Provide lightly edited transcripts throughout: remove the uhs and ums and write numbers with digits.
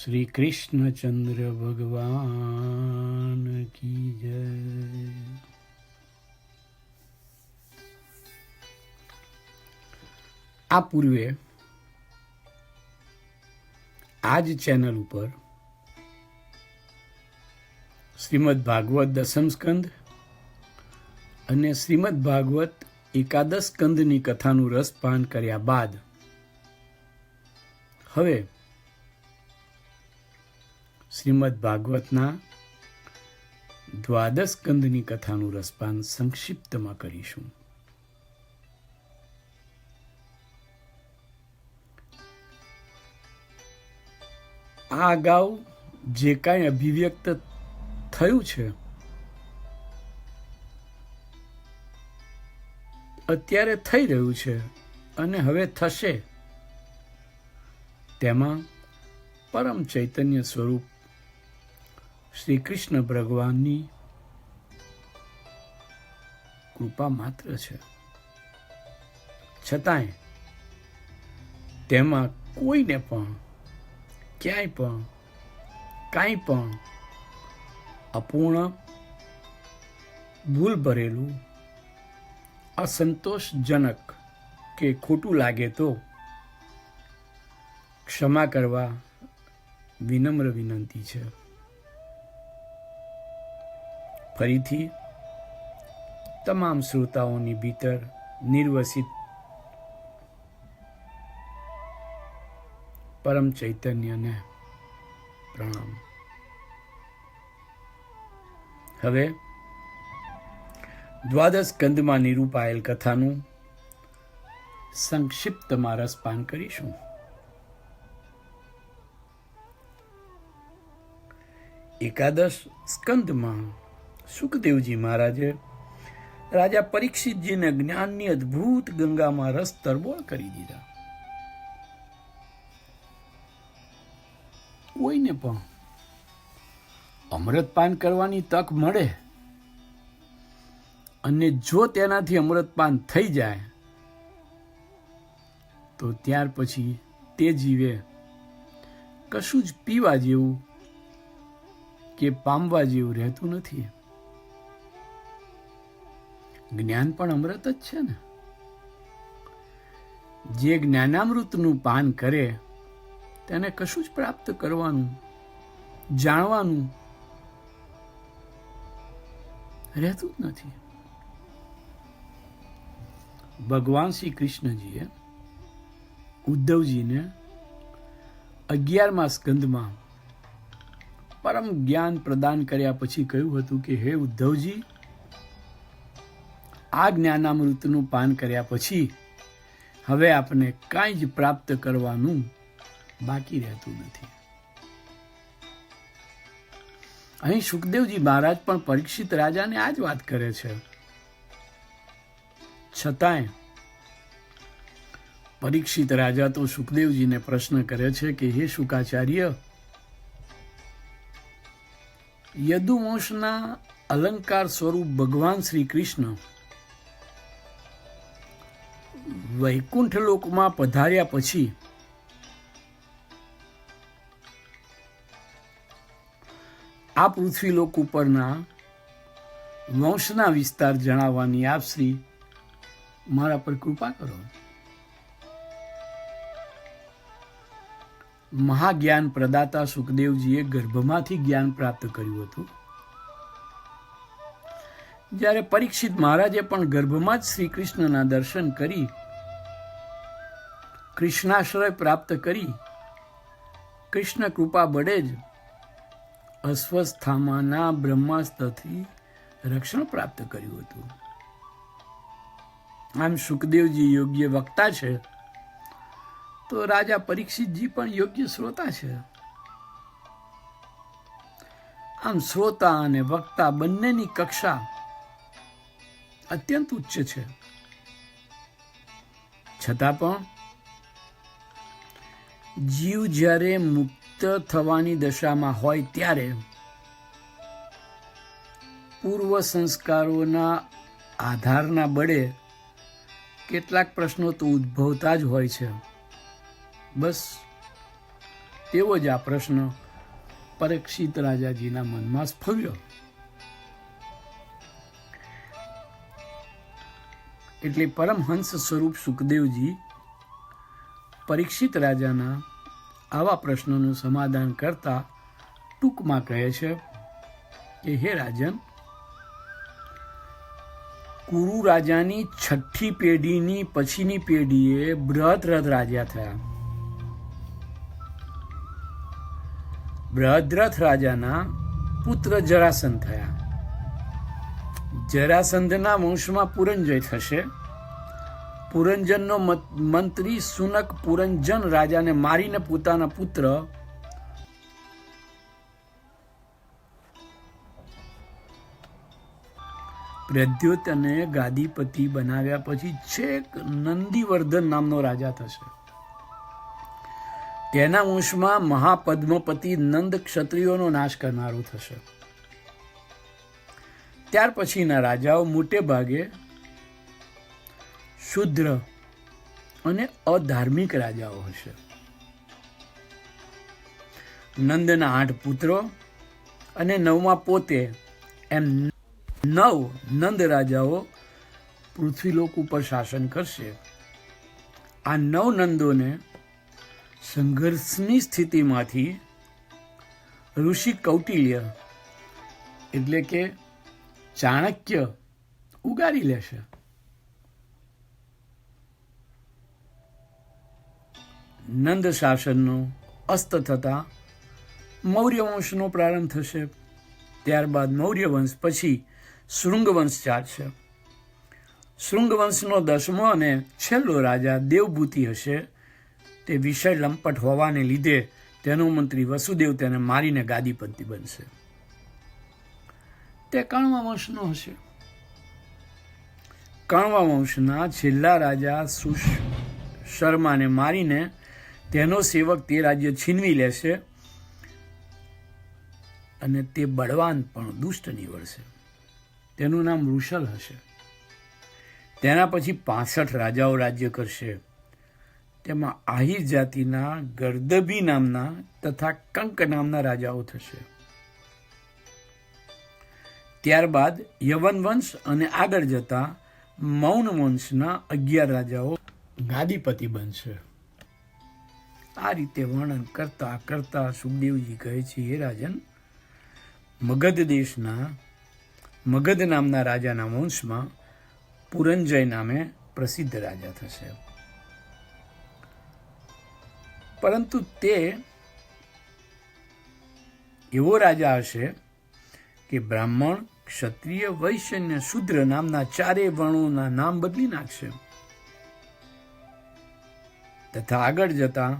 श्री कृष्णचंद्र भगवान की जय। આ પૂર્વે આ જ ચેનલ ઉપર શ્રીમદ ભાગવત દસમ સ્કંદ અને શ્રીમદ ભાગવત એકાદશ સ્કંદની કથાનું રસપાન કર્યા બાદ હવે શ્રીમદ ભાગવતના દ્વાદશ સ્કંદની કથાનું રસપાન સંક્ષિપ્તમાં કરીશું. આ અગાઉ જે કાંઈ અભિવ્યક્ત થયું છે અત્યારે થઈ રહ્યું છે અને હવે થશે તેમાં પરમ ચૈતન્ય સ્વરૂપ શ્રી કૃષ્ણ ભગવાનની કૃપા માત્ર છે. છતાંય તેમાં કોઈને પણ ક્યાંય પણ કાંઈ પણ અપૂર્ણ, ભૂલ ભરેલું, અસંતોષજનક કે ખોટું લાગે તો ક્ષમા કરવા વિનમ્ર વિનંતી છે. ફરીથી તમામ શ્રોતાઓની ભીતર નિર્વસિત પરમ ચૈતન્યને પ્રણામ. હવે દ્વાદશ સ્કંદમાં નિરૂપાયેલ કથાનું સંક્ષિપ્તમાં રસપાન કરીશું. એકાદશ સ્કંદમાં સુખદેવજી મહારાજે રાજા પરીક્ષિતજીને જ્ઞાનની અદ્ભુત ગંગામાં રસ તરબોળ કરી દીધા. કોઈને પણ અમૃતપાન કરવાની તક મળે અને જો તેનાથી અમૃતપાન થઈ જાય તો ત્યાર પછી તે જીવે કશું જ પીવા જેવું કે પામવા જેવું રહેતું નથી. જ્ઞાન પણ અમૃત જ છે ને. જે જ્ઞાનામૃતનું પાન કરે તેને કશું જ પ્રાપ્ત કરવાનું, જાણવાનું રહેતું જ નથી. ભગવાન શ્રી કૃષ્ણજીએ ઉદ્ધવજીને 11મા સ્કંદમાં પરમ જ્ઞાન પ્રદાન કર્યા પછી કહ્યું હતું કે હે ઉદ્ધવજી, આ જ્ઞાનામૃતનું પાન કર્યા પછી હવે આપને કાંઈ જ પ્રાપ્ત કરવાનું બાકી રહેતું નથી. અહીં સુખદેવજી મહારાજ પણ પરીક્ષિત રાજાને આ જ વાત કરે છે. છતાંય પરીક્ષિત રાજા તો સુખદેવજીને પ્રશ્ન કરે છે કે હે શુકાચાર્ય, યદુવંશના અલંકાર સ્વરૂપ ભગવાન શ્રી કૃષ્ણ વૈકુંઠ લોકમાં પધાર્યા પછી આ પૃથ્વી લોક ઉપરના વંશના વિસ્તાર જણાવવાની આપ શ્રી મારા પર કૃપા કરો. મહાજ્ઞાન પ્રદાતા સુખદેવજીએ ગર્ભમાંથી જ્ઞાન પ્રાપ્ત કર્યું હતું. જ્યારે પરીક્ષિત મહારાજે પણ ગર્ભમાં જ શ્રી કૃષ્ણના દર્શન કરી કૃષ્ણાશ્રય પ્રાપ્ત કરી કૃષ્ણ કૃપા બળે જ અસ્વસ્થામાના બ્રહ્માસ્ત્રથી રક્ષણ પ્રાપ્ત કર્યું હતું. આમ સુખદેવજી યોગ્ય વક્તા છે તો રાજા પરીક્ષિતજી પણ યોગ્ય શ્રોતા છે. આમ શ્રોતા અને વક્તા બંનેની કક્ષા અત્યંત ઉચ્ચ છે. છતાં પણ જીવ જ્યારે મુક્ત થવાની દશામાં હોય ત્યારે પૂર્વ સંસ્કારોના આધારના બળે કેટલાક પ્રશ્નો તો ઉદ્ભવતા જ હોય છે. બસ તેવો જ આ પ્રશ્ન પરીક્ષિત રાજાજીના મનમાં સ્ફવ્યો. એટલે પરમહંસ સ્વરૂપ સુખદેવજી પરીક્ષિત રાજાના આવા પ્રશ્નોનું સમાધાન કરતા ટૂંકમાં કહે છે કે હે રાજન, કુરુ રાજાની 6ઠ્ઠી પેઢીની પછીની પેઢીએ બૃહદ્રથ રાજા થયા. બૃહદ્રથ રાજાના પુત્ર જરાસંધ થયા. જરાસંધના વંશમાં પુરંજય થશે. પુરંજનનો મંત્રી સુનક પુરંજન રાજાને મારીને પોતાના પુત્ર પ્રદ્યોતને ગાદીપતિ બનાવ્યા પછી છેક નંદીવર્ધન નામનો રાજા થશે. તેના વંશમાં મહાપદ્મપતિ નંદ ક્ષત્રિયોનો નાશ કરનારો થશે. ત્યાર પછીના રાજાઓ મોટે ભાગે શુદ્ર અને અધાર્મિક રાજાઓ હશે. નંદના 8 પુત્રો અને 9મા પોતે એમ 9 નંદ રાજાઓ પૃથ્વીલોક ઉપર શાસન કરશે. આ 9 નંદોને સંઘર્ષની સ્થિતિમાંથી ઋષિ કૌટિલ્ય એટલે કે ચાણક્ય ઉગારી લેશે. નંદ શાસનનો અસ્ત થતા મૌર્ય વંશનો પ્રારંભ થશે. ત્યારબાદ મૌર્ય વંશ પછી શૃંગ વંશ ચાલશે. શૃંગ વંશનો 10મો અને છેલ્લો રાજા દેવભૂતિ હશે. તે વિષય લંપટ હોવાને લીધે તેનો મંત્રી વસુદેવ તેને મારીને ગાદીપતિ બનશે. તે કણવા વંશનો હશે. કણવા વંશના છેલ્લા રાજા શર્માને મારીને તેનો સેવક તે રાજ્ય છીનવી લેશે અને તે બળવાન પણ દુષ્ટ નીવડશે. તેનું નામ વૃષલ હશે. તેના પછી 65 રાજાઓ રાજ્ય કરશે. તેમાં આહિર જાતિના ગર્દભી નામના તથા કંક નામના રાજાઓ થશે. ત્યારબાદ યવન વંશ અને આગળ જતા મૌન વંશના 11 રાજાઓ ગાદીપતિ બનશે. આ રીતે વર્ણન કરતા કરતા સુખદેવજી કહે છે, હે રાજન, મગધ દેશના મગધ નામના રાજાના વંશમાં પુરંજય નામે પ્રસિદ્ધ રાજા થશે. પરંતુ તે એવો રાજા હશે કે બ્રાહ્મણ, ક્ષત્રિય, વૈશ્ય અને શૂદ્ર નામના 4 વર્ણોના નામ બદલી નાખશે. તથા આગળ જતા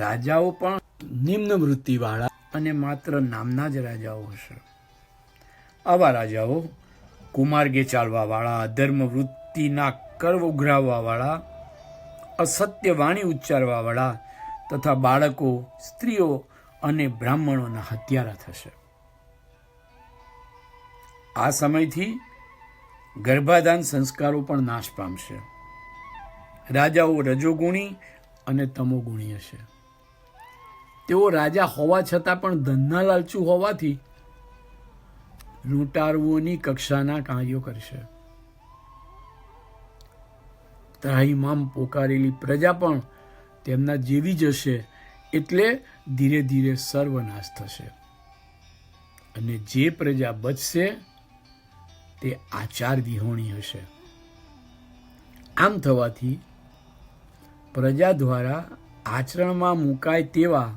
રાજાઓ પણ નિમ્ન વૃત્તિવાળા અને માત્ર નામના જ રાજાઓ હશે. આવા રાજાઓ કુમાર્ગે ચાલવાવાળા, અધર્મ વૃત્તિના કર્વ ઉઘરાવવાવાળા, અસત્ય વાણી ઉચ્ચારવાવાળા તથા બાળકો, સ્ત્રીઓ અને બ્રાહ્મણોના હત્યારા થશે. આ સમયથી ગર્ભાધાન સંસ્કારો પણ નાશ પામશે. રાજાઓ રજોગુણી અને તમોગુણી હશે. તેઓ રાજા હોવા છતાં પણ ધનના લાલચુ હોવાથી લૂંટારુઓની કક્ષાના કાર્યો કરશે. ત્રાહિમામ પોકારેલી પ્રજા પણ તેમના જેવી જ હશે. એટલે ધીરે ધીરે સર્વનાશ થશે. અને જે પ્રજા બચશે તે આચાર વિહોણી હશે. આમ થવાથી પ્રજા દ્વારા આચરણમાં મુકાય તેવા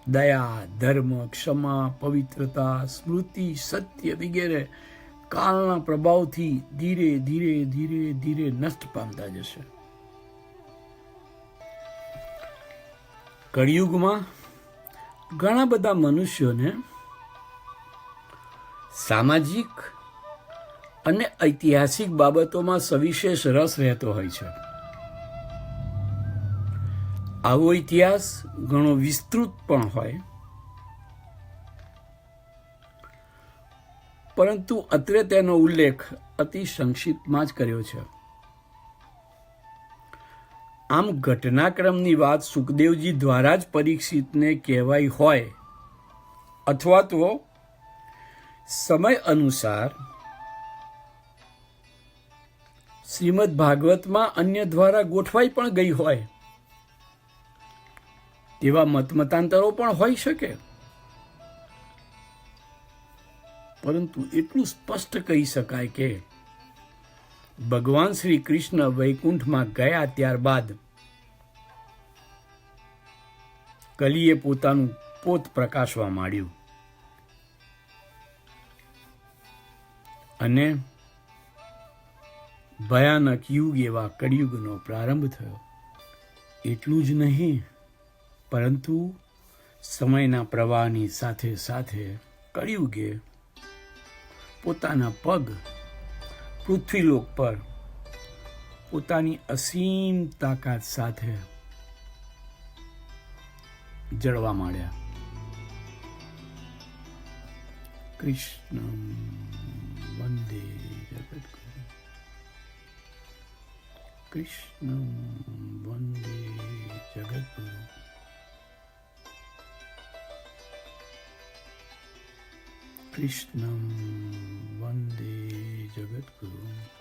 દયા, ધર્મ, ક્ષમા, પવિત્રતા, સ્મૃતિ, સત્ય વગેરે કાળના પ્રભાવથી ધીરે ધીરે ધીરે ધીરે નષ્ટ પામતા જશે. કળિયુગમાં ઘણા બધા મનુષ્યોને સામાજિક અને ઐતિહાસિક બાબતોમાં સવિશેષ રસ રહેતો હોય છે. આવો ઇતિહાસ ઘણો વિસ્તૃત પણ હોય, પરંતુ અત્રે તેનો ઉલ્લેખ અતિ સંક્ષિપ્તમાં જ કર્યો છે. આમ ઘટનાક્રમની વાત સુખદેવજી દ્વારા જ પરીક્ષિતને કહેવાઈ હોય અથવા તો સમય અનુસાર શ્રીમદ ભાગવતમાં અન્ય દ્વારા ગોઠવાઈ પણ ગઈ હોય તેવા મતમતાંતરો પણ હોઈ શકે, પરંતુ એટલું સ્પષ્ટ કહી શકાય કે ભગવાન શ્રી કૃષ્ણ વૈકુંઠમાં ગયા ત્યારબાદ કલીએ પોતાનું પોત પ્રકાશવા માંડ્યું અને ભયાનક યુગ એવા કળિયુગનો પ્રારંભ થયો. એટલું જ નહીં, પરંતુ સમયના પ્રવાહની સાથે સાથે કળિયુગે પોતાના પગ પૃથ્વીલોક પર પોતાની અસીમ તાકાત સાથે જળવા માંડ્યા. કૃષ્ણ વંદે જગદ્ગુરુ, કૃષ્ણ વંદે જગદ્ગુરુ, કૃષ્ણ વંદે જગદ્ગુરુ.